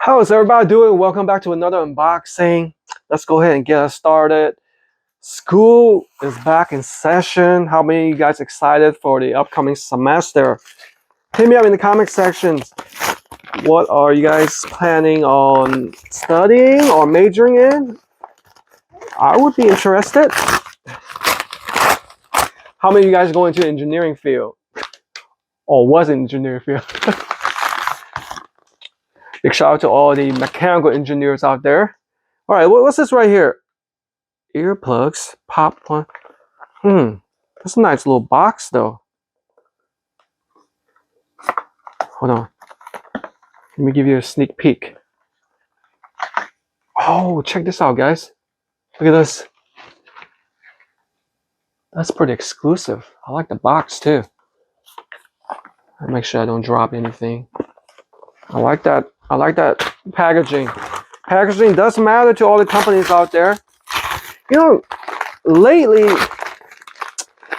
How is everybody doing? Welcome back to another unboxing. Let's go ahead and get us started. School is back in session. How many of you guys excited for the upcoming semester? Hit me up in the comment sections. What are you guys planning on studying or majoring in? I would be interested. How many of you guys are going to the engineering field? Or was in engineering field? Big shout out to all the mechanical engineers out there. All right, what's this right here? Earplugs, pop one. That's a nice little box though. Hold on. Let me give you a sneak peek. Oh, check this out, guys. Look at this. That's pretty exclusive. I like the box too. I make sure I don't drop anything. I like that. I like that packaging. Packaging does matter to all the companies out there. You know, lately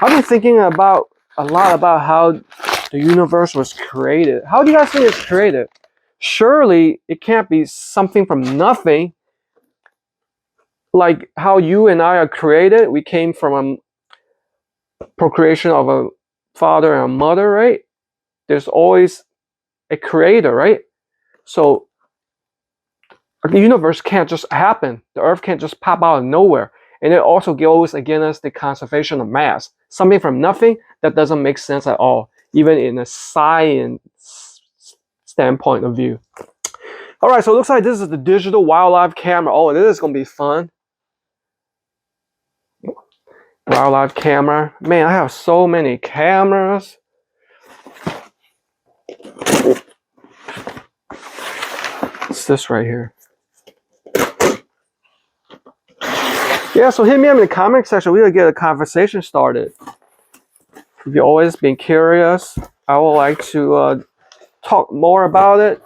I've been thinking about a lot about how the universe was created. How do you guys think it's created? Surely it can't be something from nothing. Like how you and I are created. We came from a procreation of a father and a mother, right? There's always a creator, right? So the universe can't just happen. The earth can't just pop out of nowhere. And it also goes against the conservation of mass. Something from nothing, that doesn't make sense at all, even in a science standpoint of view. All right, so it looks like this is the digital wildlife camera. Oh, this is going to be fun. Wildlife camera. Man, I have so many cameras. What's this right here? Yeah, so hit me up in the comment section. We'll get a conversation started. If you've always been curious, I would like to talk more about it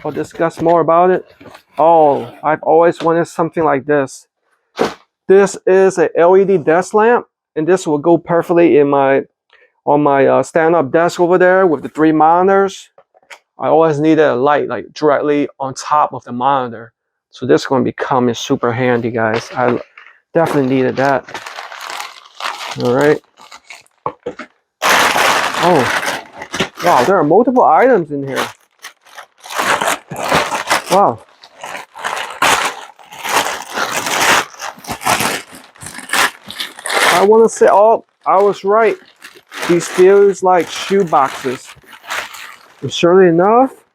or discuss more about it. Oh, I've always wanted something like this. This is a LED desk lamp, and this will go perfectly in on my stand-up desk over there with the 3 monitors. I always needed a light like directly on top of the monitor, so this is going to be coming super handy, guys. I definitely needed that. All right. Oh, wow! There are multiple items in here. Wow. I want to say, oh, I was right. These feels like shoe boxes. And surely enough,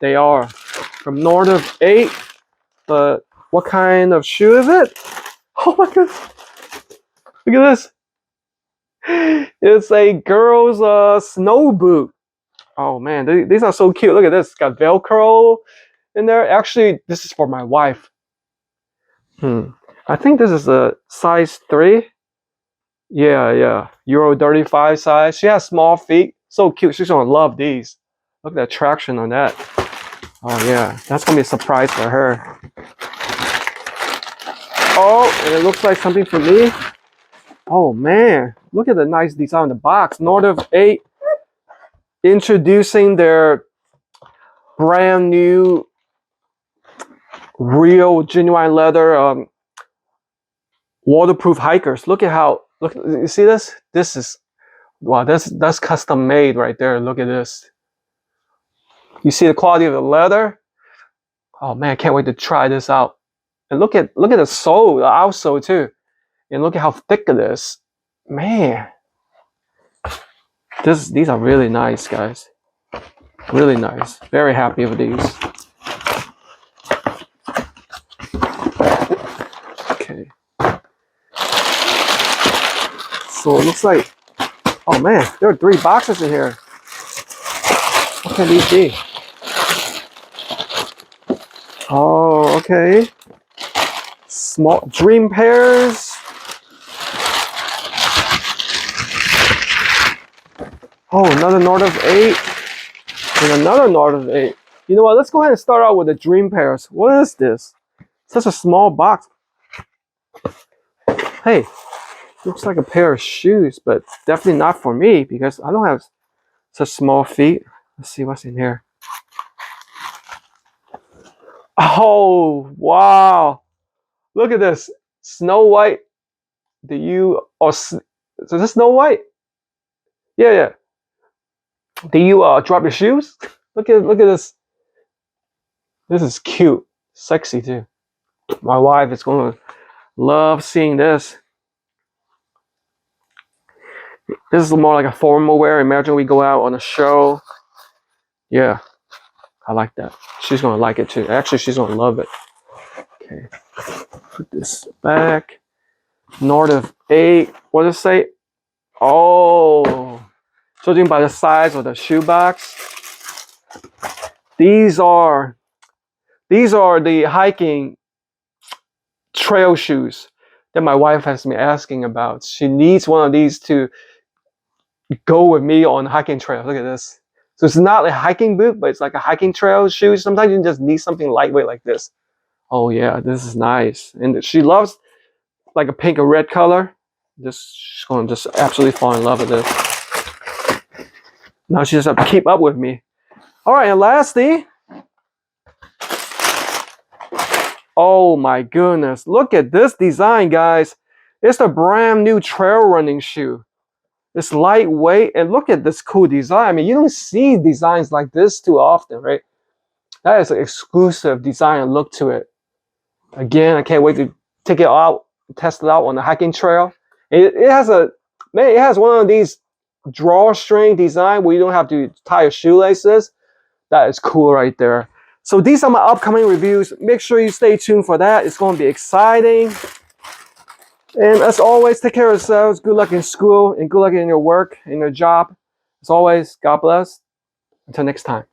they are from North 8. But what kind of shoe is it? Oh my goodness. Look at this. It's a girl's snow boot. Oh man, these are so cute. Look at this. It's got Velcro in there. Actually, this is for my wife. I think this is a size 3. Yeah. Euro 35 size. She has small feet. So cute. She's gonna love these. Look at the traction on that. Oh yeah, that's gonna be a surprise for her. Oh, and it looks like something for me. Oh man, look at the nice design on the box. North 8 introducing their brand new real genuine leather waterproof hikers. Look at how, look, you see this? This is, wow, that's custom made right there. Look at this. You see the quality of the leather? Oh man, I can't wait to try this out. And look at the sole, the outsole too. And look at how thick it is. Man. These are really nice, guys. Really nice. Very happy with these. Okay. So it looks like, oh man, there are 3 boxes in here. What can these be? Oh, okay. Small dream pairs. Oh, another North 8. And another North 8. You know what? Let's go ahead and start out with the dream pairs. What is this? Such a small box. Hey, looks like a pair of shoes, but definitely not for me because I don't have such small feet. Let's see what's in here. Oh, wow. Look at this. Snow White. Do you, or, so this Snow White? Yeah, yeah. Do you drop your shoes? Look at this. This is cute. Sexy too. My wife is gonna love seeing this. This is more like a formal wear. Imagine we go out on a show. Yeah, I like that. She's gonna like it too. Actually, she's gonna love it. Okay, put this back. North of 8. What does it say? Oh, judging by the size of the shoebox, these are the hiking trail shoes that my wife has been asking about. She needs one of these to go with me on hiking trails. Look at this. So it's not a hiking boot, but it's like a hiking trail shoe. Sometimes you just need something lightweight like this. Oh yeah, this is nice. And she loves like a pink or red color. She's gonna just absolutely fall in love with this. Now she just have to keep up with me. All right, and lastly, oh my goodness, look at this design, guys. It's a brand new trail running shoe. It's lightweight, and look at this cool design. I mean, you don't see designs like this too often, right? That is an exclusive design and look to it. Again, I can't wait to take it out, test it out on the hiking trail. It has one of these drawstring design where you don't have to tie your shoelaces. That is cool right there. So these are my upcoming reviews. Make sure you stay tuned for that. It's going to be exciting. And as always, take care of yourselves. Good luck in school and good luck in your work, in your job. As always, God bless. Until next time.